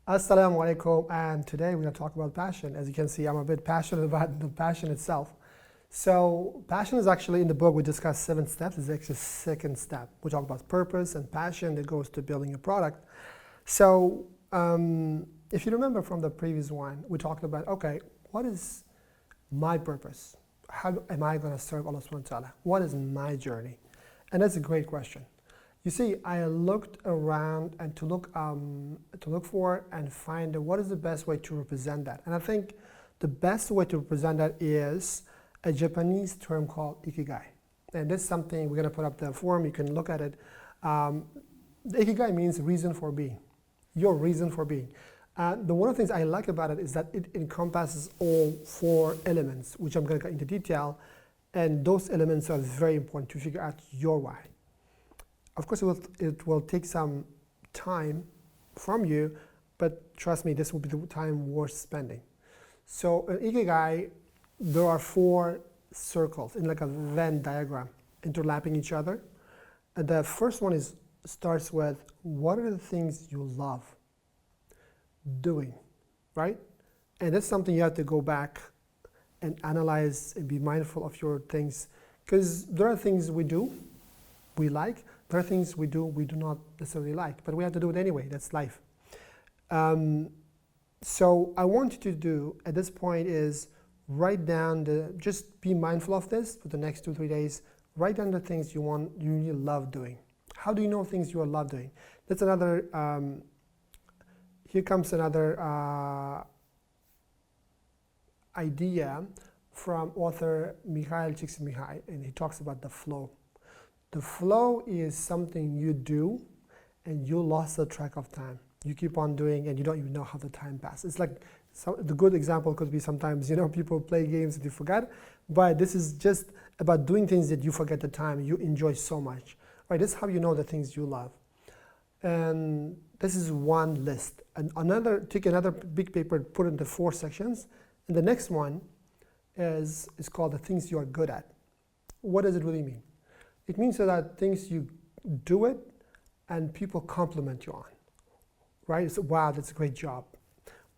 Assalamu alaikum, and today we're going to talk about passion. As you can see, I'm a bit passionate about the passion itself. So passion is actually in the book, we discussed 7 steps. It's actually the second step. We talk about purpose and passion that goes to building a product. So if you remember from the previous one, we talked about, okay, what is my purpose? How am I going to serve Allah subhanahu wa ta'ala? What is my journey? And that's a great question. You see, I looked around and to look for and find what is the best way to represent that. And I think the best way to represent that is a Japanese term called ikigai. And this is something we're going to put up the form. You can look at it. The ikigai means reason for being. Your reason for being. One of the things I like about it is that it encompasses all 4 elements, which I'm going to go into detail. And those elements are very important to figure out your why. Of course, it will take some time from you, but trust me, this will be the time worth spending. So in Ikigai, there are 4 circles in like a Venn diagram, interlapping each other. And the first one starts with, what are the things you love doing, right? And that's something you have to go back and analyze and be mindful of your things, because there are things we do, we like. There are things we do not necessarily like, but we have to do it anyway. That's life. So I want you to do at this point is write down just be mindful of this for the next 2-3 days. Write down the things you really love doing. How do you know things you love doing? That's another. Here comes another idea from author Mihail Csikszentmihalyi, and he talks about the flow. The flow is something you do and you lost the track of time. You keep on doing and you don't even know how the time passes. It's like, the good example could be sometimes, people play games that you forget, but this is just about doing things that you forget the time, you enjoy so much. Right? This is how you know the things you love. And this is one list. And take another big paper, put it into 4 sections. And the next one is called the things you are good at. What does it really mean? It means that things you do it and people compliment you on, right? It's, wow, that's a great job.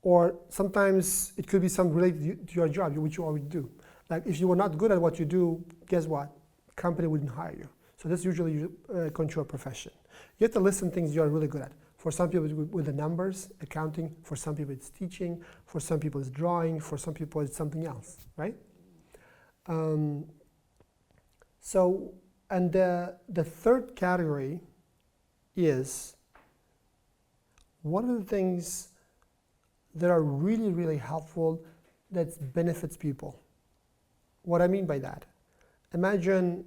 Or sometimes it could be something related to your job, which you already do. Like if you were not good at what you do, guess what? The company wouldn't hire you. So that's usually control profession. You have to listen things you are really good at. For some people it's with the numbers, accounting. For some people it's teaching. For some people it's drawing. For some people it's something else, right? And the third category is, what are the things that are really, really helpful that benefits people? What I mean by that, imagine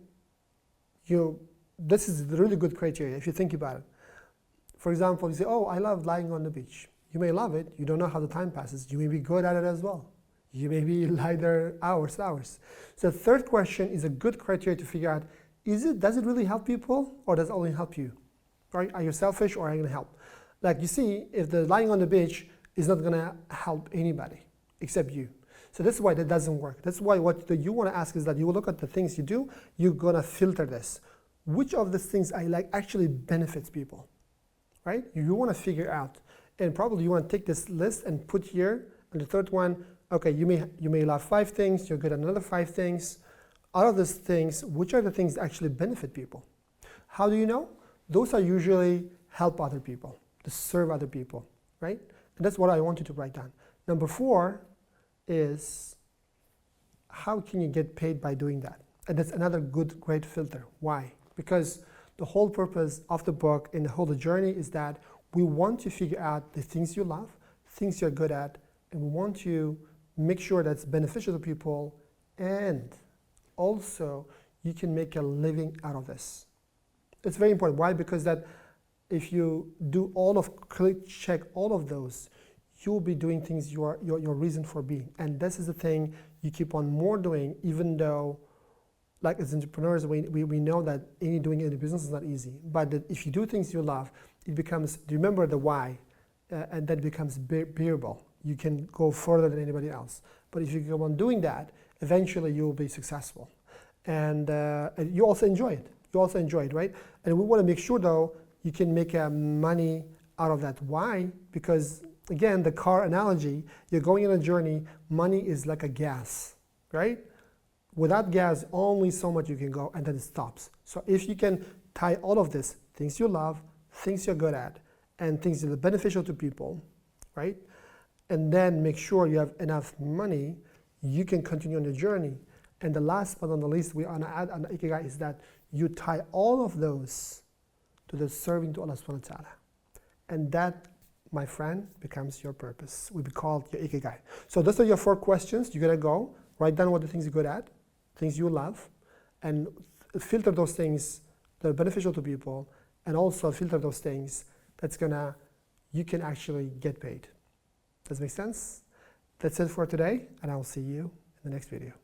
this is the really good criteria if you think about it. For example, you say, oh, I love lying on the beach. You may love it, you don't know how the time passes. You may be good at it as well. You may be lie there hours. So the third question is a good criteria to figure out, does it really help people or does it only help you? Right? Are you selfish or are you going to help? Like you see, if the lying on the beach is not going to help anybody except you. So that's why that doesn't work. That's why what you want to ask is that you will look at the things you do, you're going to filter this. Which of these things I like actually benefits people, right? You want to figure out. And probably you want to take this list and put here, and the third one, okay, you may love 5 things, you're good at another 5 things. Out of these things, which are the things that actually benefit people? How do you know? Those are usually help other people, to serve other people, right? And that's what I want you to write down. Number 4 is, how can you get paid by doing that? And that's another great filter. Why? Because the whole purpose of the book and the whole journey is that we want to figure out the things you love, things you're good at, and we want to make sure that's beneficial to people, and also you can make a living out of this. It's very important. Why? Because that if you do check all of those, you will be doing things your reason for being. And this is the thing you keep on more doing, even though, like as entrepreneurs, we know that doing any business is not easy. But that if you do things you love, it becomes, remember the why, and that becomes bearable. You can go further than anybody else. But if you go on doing that, eventually you will be successful. And you also enjoy it. You also enjoy it, right? And we want to make sure, though, you can make money out of that. Why? Because again, the car analogy, you're going on a journey, money is like a gas, right? Without gas, only so much you can go, and then it stops. So if you can tie all of this, things you love, things you're good at, and things that are beneficial to people, right? And then make sure you have enough money, you can continue on the journey. And the last but not the least, we want to add on the Ikigai is that you tie all of those to the serving to Allah subhanahu wa ta'ala. And that, my friend, becomes your purpose. Will be called your Ikigai. So those are your 4 questions. You're going to go, write down what the things you're good at, things you love, and filter those things that are beneficial to people, and also filter those things you can actually get paid. Does it make sense? That's it for today, and I will see you in the next video.